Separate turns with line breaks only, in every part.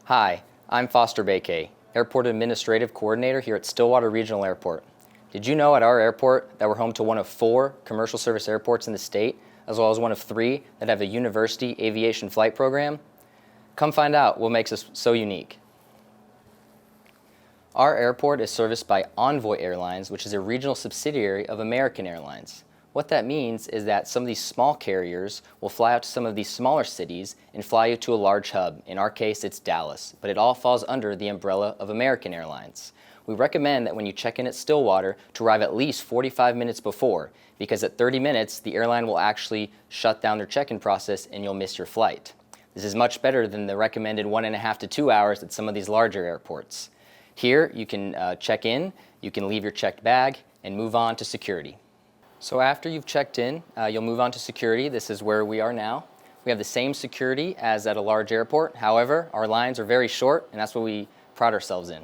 Hi, I'm Foster Bakay, Airport Administrative Coordinator here at Stillwater Regional Airport. Did you know at our airport that we're home to one of 4 commercial service airports in the state, as well as one of 3 that have a university aviation flight program? Come find out what makes us so unique. Our airport is serviced by Envoy Airlines, which is a regional subsidiary of American Airlines. What that means is that some of these small carriers will fly out to some of these smaller cities and fly you to a large hub. In our case, it's Dallas, but it all falls under the umbrella of American Airlines. We recommend that when you check in at Stillwater to arrive at least 45 minutes before, because at 30 minutes, the airline will actually shut down their check-in process and you'll miss your flight. This is much better than the recommended 1.5 to 2 hours at some of these larger airports. Here, you can check in, you can leave your checked bag, and move on to security. So after you've checked in, you'll move on to security. This is where we are now. We have the same security as at a large airport. However, our lines are very short, and that's what we pride ourselves in.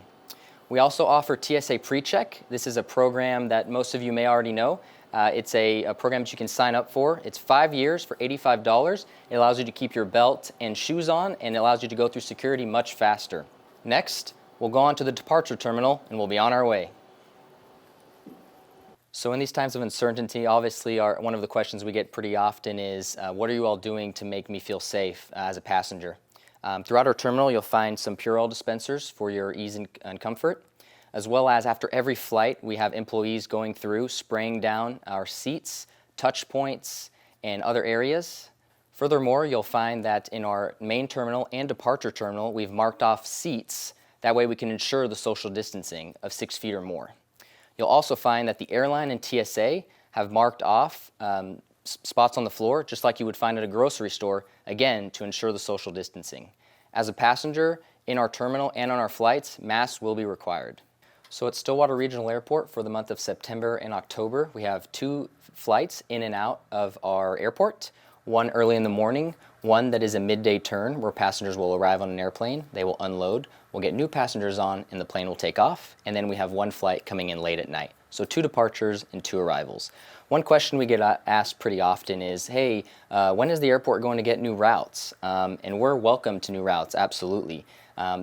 We also offer TSA PreCheck. This is a program that most of you may already know. It's a program that you can sign up for. It's 5 years for $85. It allows you to keep your belt and shoes on, and it allows you to go through security much faster. Next, we'll go on to the departure terminal, and we'll be on our way. So in these times of uncertainty, obviously one of the questions we get pretty often is, what are you all doing to make me feel safe as a passenger? Throughout our terminal, you'll find some Purell dispensers for your ease and comfort, as well as after every flight, we have employees going through, spraying down our seats, touch points, and other areas. Furthermore, you'll find that in our main terminal and departure terminal, we've marked off seats. That way we can ensure the social distancing of 6 feet or more. You'll also find that the airline and TSA have marked off spots on the floor, just like you would find at a grocery store, again, to ensure the social distancing. As a passenger, in our terminal and on our flights, masks will be required. So at Stillwater Regional Airport for the month of September and October, we have 2 flights in and out of our airport, one early in the morning, one that is a midday turn where passengers will arrive on an airplane, they will unload, we'll get new passengers on, and the plane will take off, and then we have 1 flight coming in late at night. So 2 departures and 2 arrivals. One question we get asked pretty often is, hey, when is the airport going to get new routes? And we're welcome to new routes, absolutely.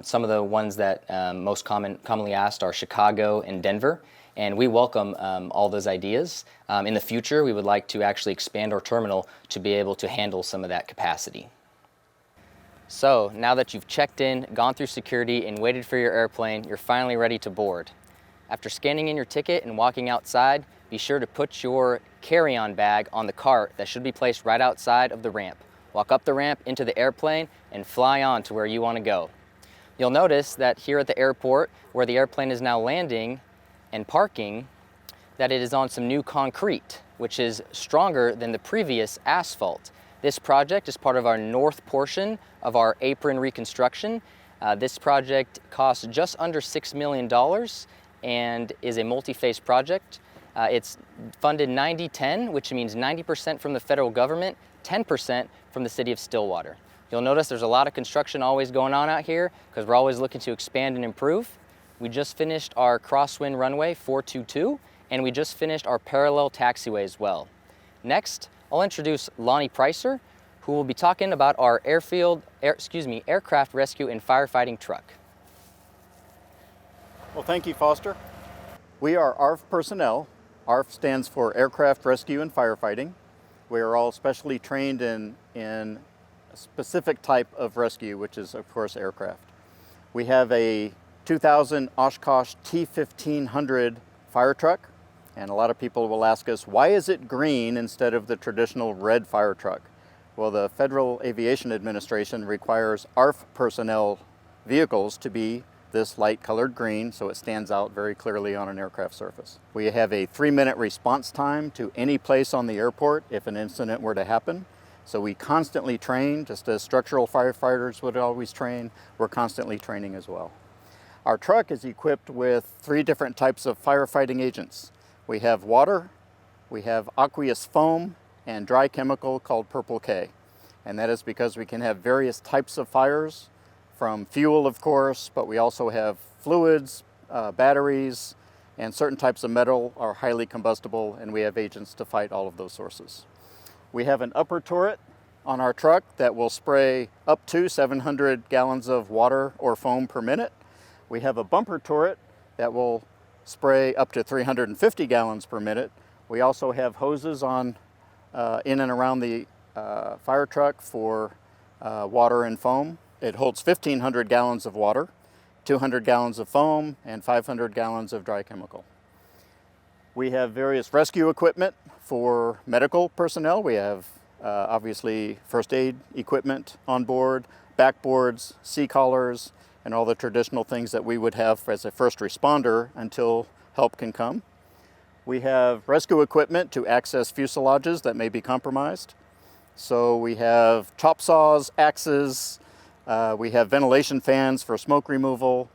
Some of the ones that most commonly asked are Chicago and Denver, and we welcome all those ideas. In the future, we would like to actually expand our terminal to be able to handle some of that capacity. So now that you've checked in, gone through security, and waited for your airplane, you're finally ready to board. After scanning in your ticket and walking outside, be sure to put your carry-on bag on the cart that should be placed right outside of the ramp. Walk up the ramp into the airplane and fly on to where you want to go. You'll notice that here at the airport, where the airplane is now landing and parking, that it is on some new concrete, which is stronger than the previous asphalt. This project is part of our north portion of our apron reconstruction. This project costs just under $6 million and is a multi-phase project. It's funded 90-10, which means 90% from the federal government, 10% from the city of Stillwater. You'll notice there's a lot of construction always going on out here because we're always looking to expand and improve. We just finished our crosswind runway 422, and we just finished our parallel taxiway as well. Next, I'll introduce Lonnie Pricer, who will be talking about our aircraft rescue and firefighting truck.
Well, thank you, Foster. We are ARF personnel. ARF stands for Aircraft Rescue and Firefighting. We are all specially trained in a specific type of rescue, which is, of course, aircraft. We have a 2000 Oshkosh T-1500 fire truck, and a lot of people will ask us, why is it green instead of the traditional red fire truck? Well, the Federal Aviation Administration requires ARF personnel vehicles to be this light colored green, so it stands out very clearly on an aircraft surface. We have a 3-minute response time to any place on the airport if an incident were to happen. So we constantly train, just as structural firefighters would always train, we're constantly training as well. Our truck is equipped with 3 different types of firefighting agents. We have water, we have aqueous foam, and dry chemical called Purple K. And that is because we can have various types of fires, from fuel, of course, but we also have fluids, batteries, and certain types of metal are highly combustible, and we have agents to fight all of those sources. We have an upper turret on our truck that will spray up to 700 gallons of water or foam per minute. We have a bumper turret that will spray up to 350 gallons per minute. We also have hoses on in and around the fire truck for water and foam. It holds 1,500 gallons of water, 200 gallons of foam, and 500 gallons of dry chemical. We have various rescue equipment for medical personnel. We have obviously first aid equipment on board, backboards, sea collars, and all the traditional things that we would have as a first responder until help can come. We have rescue equipment to access fuselages that may be compromised. So we have chop saws, axes, we have ventilation fans for smoke removal,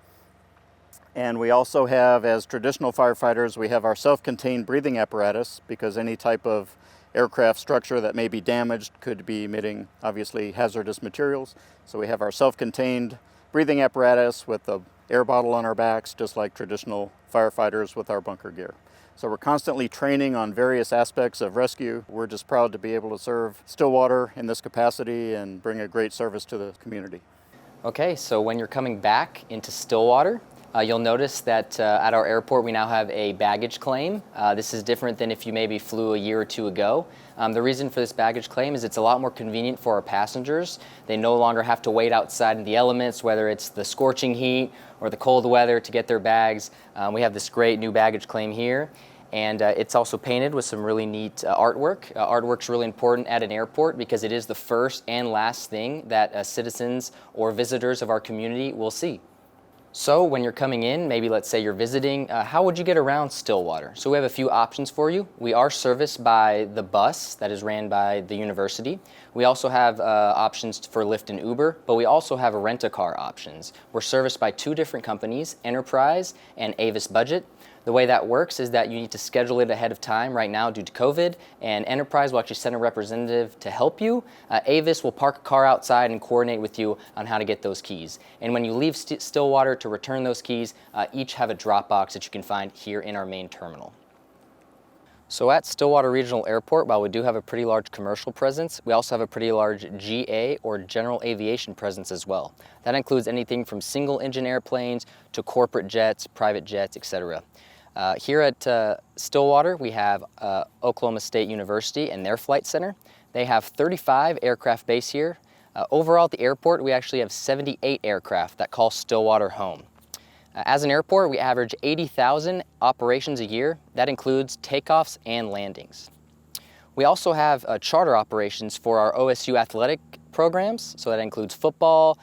and we also have, as traditional firefighters, we have our self-contained breathing apparatus, because any type of aircraft structure that may be damaged could be emitting, obviously, hazardous materials. So we have our self-contained breathing apparatus with the air bottle on our backs, just like traditional firefighters with our bunker gear. So we're constantly training on various aspects of rescue. We're just proud to be able to serve Stillwater in this capacity and bring a great service to the community.
Okay, so when you're coming back into Stillwater, you'll notice that at our airport we now have a baggage claim. This is different than if you maybe flew a year or two ago. The reason for this baggage claim is it's a lot more convenient for our passengers. They no longer have to wait outside in the elements, whether it's the scorching heat or the cold weather, to get their bags. We have this great new baggage claim here. And it's also painted with some really neat artwork. Artwork's really important at an airport because it is the first and last thing that citizens or visitors of our community will see. So when you're coming in, maybe let's say you're visiting, how would you get around Stillwater? So we have a few options for you. We are serviced by the bus that is ran by the university. We also have options for Lyft and Uber, but we also have rent-a-car options. We're serviced by two different companies, Enterprise and Avis Budget. The way that works is that you need to schedule it ahead of time right now due to COVID, and Enterprise will actually send a representative to help you. Avis will park a car outside and coordinate with you on how to get those keys. And when you leave Stillwater to return those keys, each have a drop box that you can find here in our main terminal. So at Stillwater Regional Airport, while we do have a pretty large commercial presence, we also have a pretty large GA or general aviation presence as well. That includes anything from single engine airplanes to corporate jets, private jets, etc. Here at Stillwater, we have Oklahoma State University and their flight center. They have 35 aircraft based here. Overall at the airport, we actually have 78 aircraft that call Stillwater home. As an airport, we average 80,000 operations a year. That includes takeoffs and landings. We also have charter operations for our OSU athletic programs, so that includes football,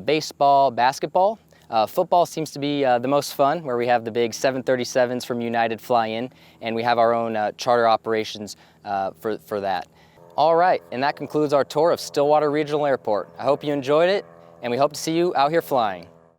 baseball, basketball. Football seems to be the most fun, where we have the big 737s from United fly in, and we have our own charter operations for that. All right, and that concludes our tour of Stillwater Regional Airport. I hope you enjoyed it, and we hope to see you out here flying.